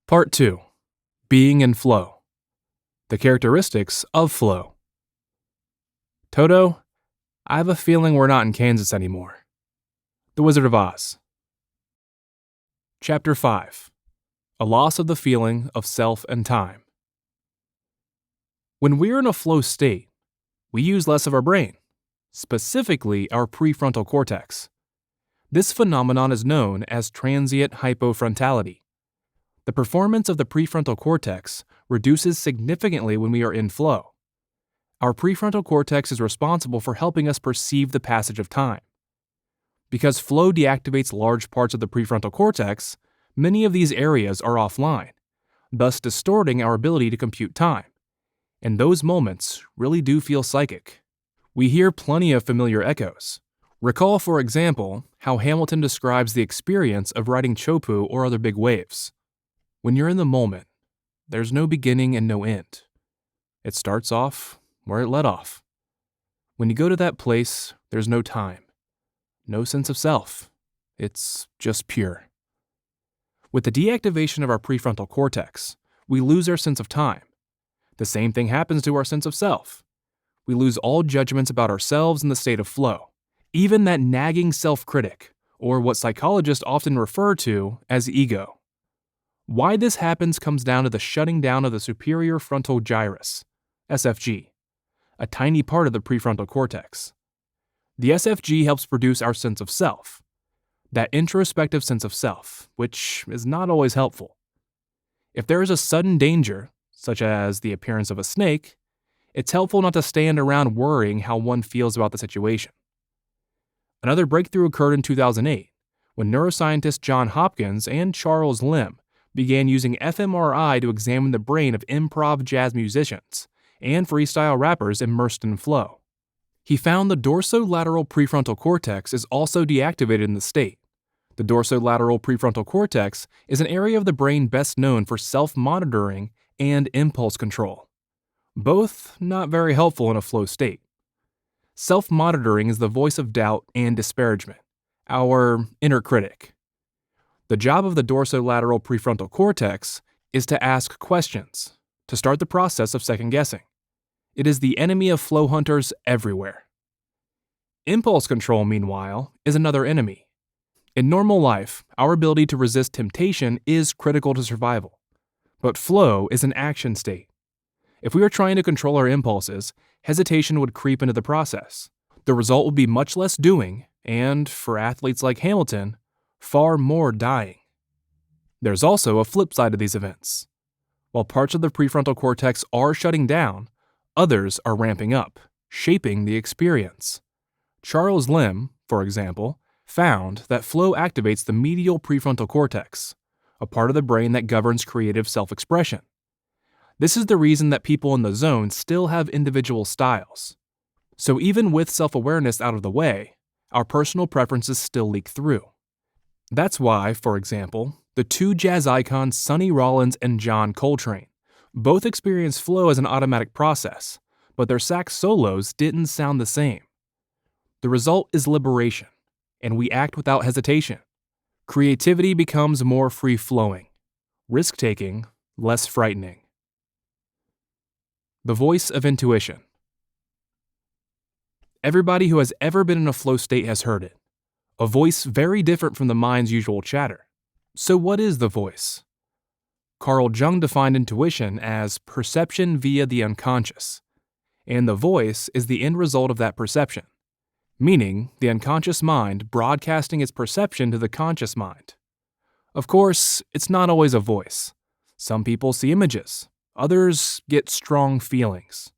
Part 2. Being in flow. The characteristics of flow. Toto, I have a feeling we're not in Kansas anymore. The Wizard of Oz. Chapter 5. A loss of the feeling of self and time. When we're in a flow state, we use less of our brain, specifically our prefrontal cortex. This phenomenon is known as transient hypofrontality. The performance of the prefrontal cortex reduces significantly when we are in flow. Our prefrontal cortex is responsible for helping us perceive the passage of time. Because flow deactivates large parts of the prefrontal cortex, many of these areas are offline, thus distorting our ability to compute time. And those moments really do feel psychic. We hear plenty of familiar echoes. Recall, for example, how Hamilton describes the experience of riding Chopu or other big waves. When you're in the moment, there's no beginning and no end. It starts off where it let off. When you go to that place, there's no time, no sense of self. It's just pure. With the deactivation of our prefrontal cortex, we lose our sense of time. The same thing happens to our sense of self. We lose all judgments about ourselves in the state of flow, even that nagging self-critic, or what psychologists often refer to as ego. Why this happens comes down to the shutting down of the superior frontal gyrus, SFG, a tiny part of the prefrontal cortex. The SFG helps produce our sense of self, that introspective sense of self, which is not always helpful. If there is a sudden danger, such as the appearance of a snake, it's helpful not to stand around worrying how one feels about the situation. Another breakthrough occurred in 2008, when neuroscientist John Hopkins and Charles Limb began using fMRI to examine the brain of improv jazz musicians and freestyle rappers immersed in flow. He found the dorsolateral prefrontal cortex is also deactivated in the state. The dorsolateral prefrontal cortex is an area of the brain best known for self-monitoring and impulse control. Both not very helpful in a flow state. Self-monitoring is the voice of doubt and disparagement, our inner critic. The job of the dorsolateral prefrontal cortex is to ask questions, to start the process of second-guessing. It is the enemy of flow hunters everywhere. Impulse control, meanwhile, is another enemy. In normal life, our ability to resist temptation is critical to survival. But flow is an action state. If we are trying to control our impulses, hesitation would creep into the process. The result would be much less doing, and, for athletes like Hamilton, far more dying. There's also a flip side to these events. While parts of the prefrontal cortex are shutting down, others are ramping up, shaping the experience. Charles Limb, for example, found that flow activates the medial prefrontal cortex, a part of the brain that governs creative self-expression. This is the reason that people in the zone still have individual styles. So even with self-awareness out of the way, our personal preferences still leak through. That's why, for example, the two jazz icons Sonny Rollins and John Coltrane both experienced flow as an automatic process, but their sax solos didn't sound the same. The result is liberation, and we act without hesitation. Creativity becomes more free-flowing, risk-taking less frightening. The voice of intuition. Everybody who has ever been in a flow state has heard it. A voice very different from the mind's usual chatter. So what is the voice? Carl Jung defined intuition as perception via the unconscious, and the voice is the end result of that perception, meaning the unconscious mind broadcasting its perception to the conscious mind. Of course, it's not always a voice. Some people see images, others get strong feelings.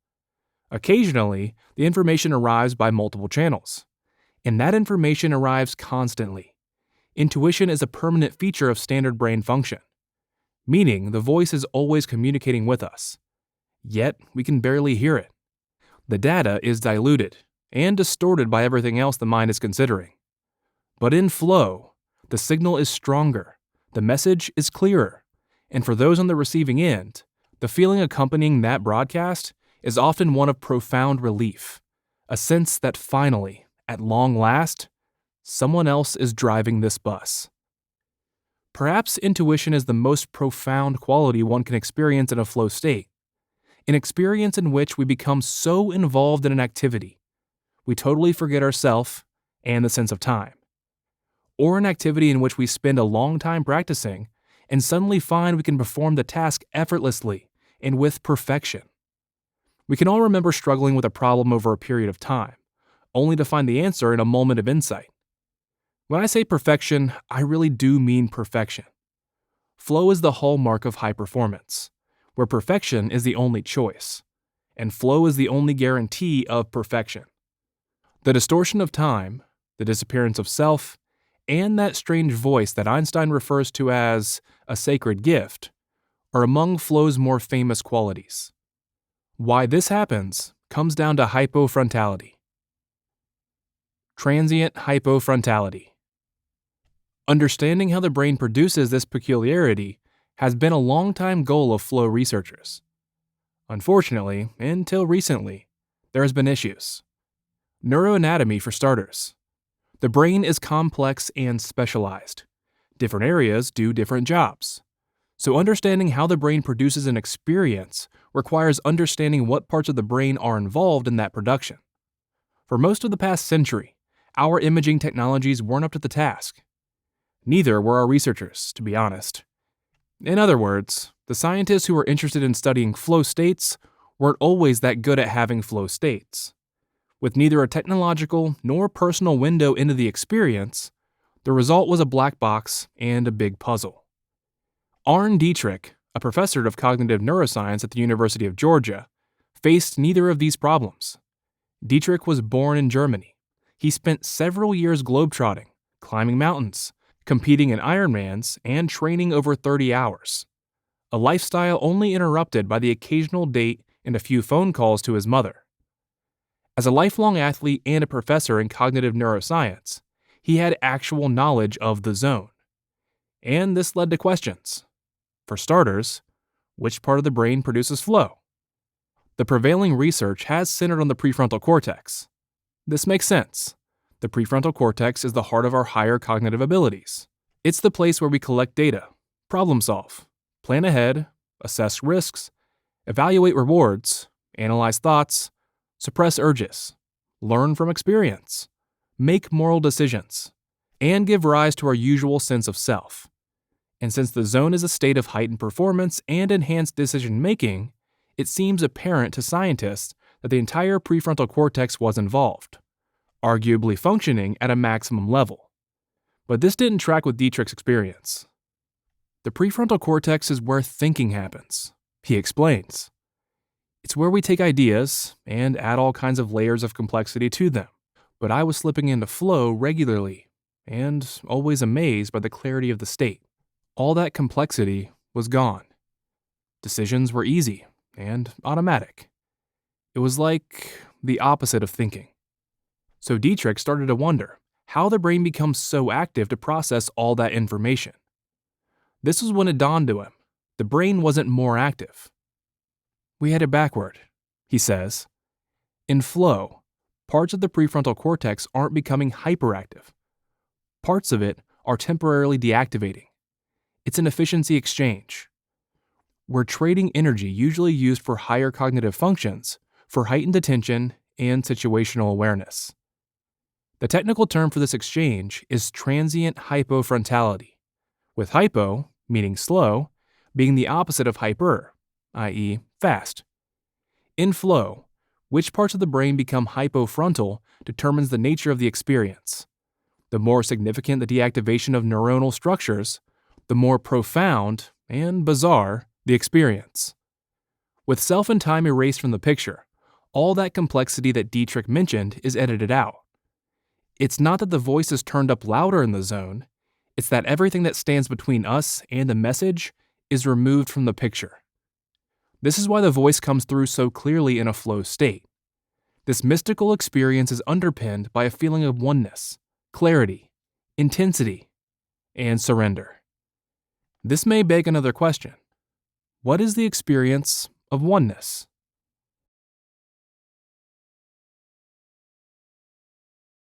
Occasionally, the information arrives by multiple channels, and that information arrives constantly. Intuition is a permanent feature of standard brain function, meaning the voice is always communicating with us, yet we can barely hear it. The data is diluted and distorted by everything else the mind is considering. But in flow, the signal is stronger, the message is clearer, and for those on the receiving end, the feeling accompanying that broadcast is often one of profound relief, a sense that finally, at long last, someone else is driving this bus. Perhaps intuition is the most profound quality one can experience in a flow state, an experience in which we become so involved in an activity, we totally forget ourselves and the sense of time. Or an activity in which we spend a long time practicing and suddenly find we can perform the task effortlessly and with perfection. We can all remember struggling with a problem over a period of time, only to find the answer in a moment of insight. When I say perfection, I really do mean perfection. Flow is the hallmark of high performance, where perfection is the only choice, and flow is the only guarantee of perfection. The distortion of time, the disappearance of self, and that strange voice that Einstein refers to as a sacred gift are among flow's more famous qualities. Why this happens comes down to hypofrontality. Transient hypofrontality. Understanding how the brain produces this peculiarity has been a long-time goal of flow researchers. Unfortunately, until recently, there has been issues. Neuroanatomy for starters. The brain is complex and specialized. Different areas do different jobs. So understanding how the brain produces an experience requires understanding what parts of the brain are involved in that production. For most of the past century, our imaging technologies weren't up to the task. Neither were our researchers, to be honest. In other words, the scientists who were interested in studying flow states weren't always that good at having flow states. With neither a technological nor personal window into the experience, the result was a black box and a big puzzle. Arne Dietrich, a professor of cognitive neuroscience at the University of Georgia, faced neither of these problems. Dietrich was born in Germany. He spent several years globetrotting, climbing mountains, competing in Ironmans, and training over 30 hours. A lifestyle only interrupted by the occasional date and a few phone calls to his mother. As a lifelong athlete and a professor in cognitive neuroscience, he had actual knowledge of the zone. And this led to questions. For starters, which part of the brain produces flow? The prevailing research has centered on the prefrontal cortex. This makes sense. The prefrontal cortex is the heart of our higher cognitive abilities. It's the place where we collect data, problem solve, plan ahead, assess risks, evaluate rewards, analyze thoughts, suppress urges, learn from experience, make moral decisions, and give rise to our usual sense of self. And since the zone is a state of heightened performance and enhanced decision-making, it seems apparent to scientists that the entire prefrontal cortex was involved, arguably functioning at a maximum level. But this didn't track with Dietrich's experience. The prefrontal cortex is where thinking happens, he explains. It's where we take ideas and add all kinds of layers of complexity to them. But I was slipping into flow regularly and always amazed by the clarity of the state. All that complexity was gone. Decisions were easy and automatic. It was like the opposite of thinking. So Dietrich started to wonder how the brain becomes so active to process all that information. This was when it dawned to him. The brain wasn't more active. We had it backward, he says. In flow, parts of the prefrontal cortex aren't becoming hyperactive. Parts of it are temporarily deactivating. It's an efficiency exchange. We're trading energy usually used for higher cognitive functions for heightened attention and situational awareness. The technical term for this exchange is transient hypofrontality, with hypo, meaning slow, being the opposite of hyper, i.e., fast. In flow, which parts of the brain become hypofrontal determines the nature of the experience. The more significant the deactivation of neuronal structures, the more profound and bizarre the experience. With self and time erased from the picture, all that complexity that Dietrich mentioned is edited out. It's not that the voice is turned up louder in the zone, it's that everything that stands between us and the message is removed from the picture. This is why the voice comes through so clearly in a flow state. This mystical experience is underpinned by a feeling of oneness, clarity, intensity, and surrender. This may beg another question. What is the experience of oneness?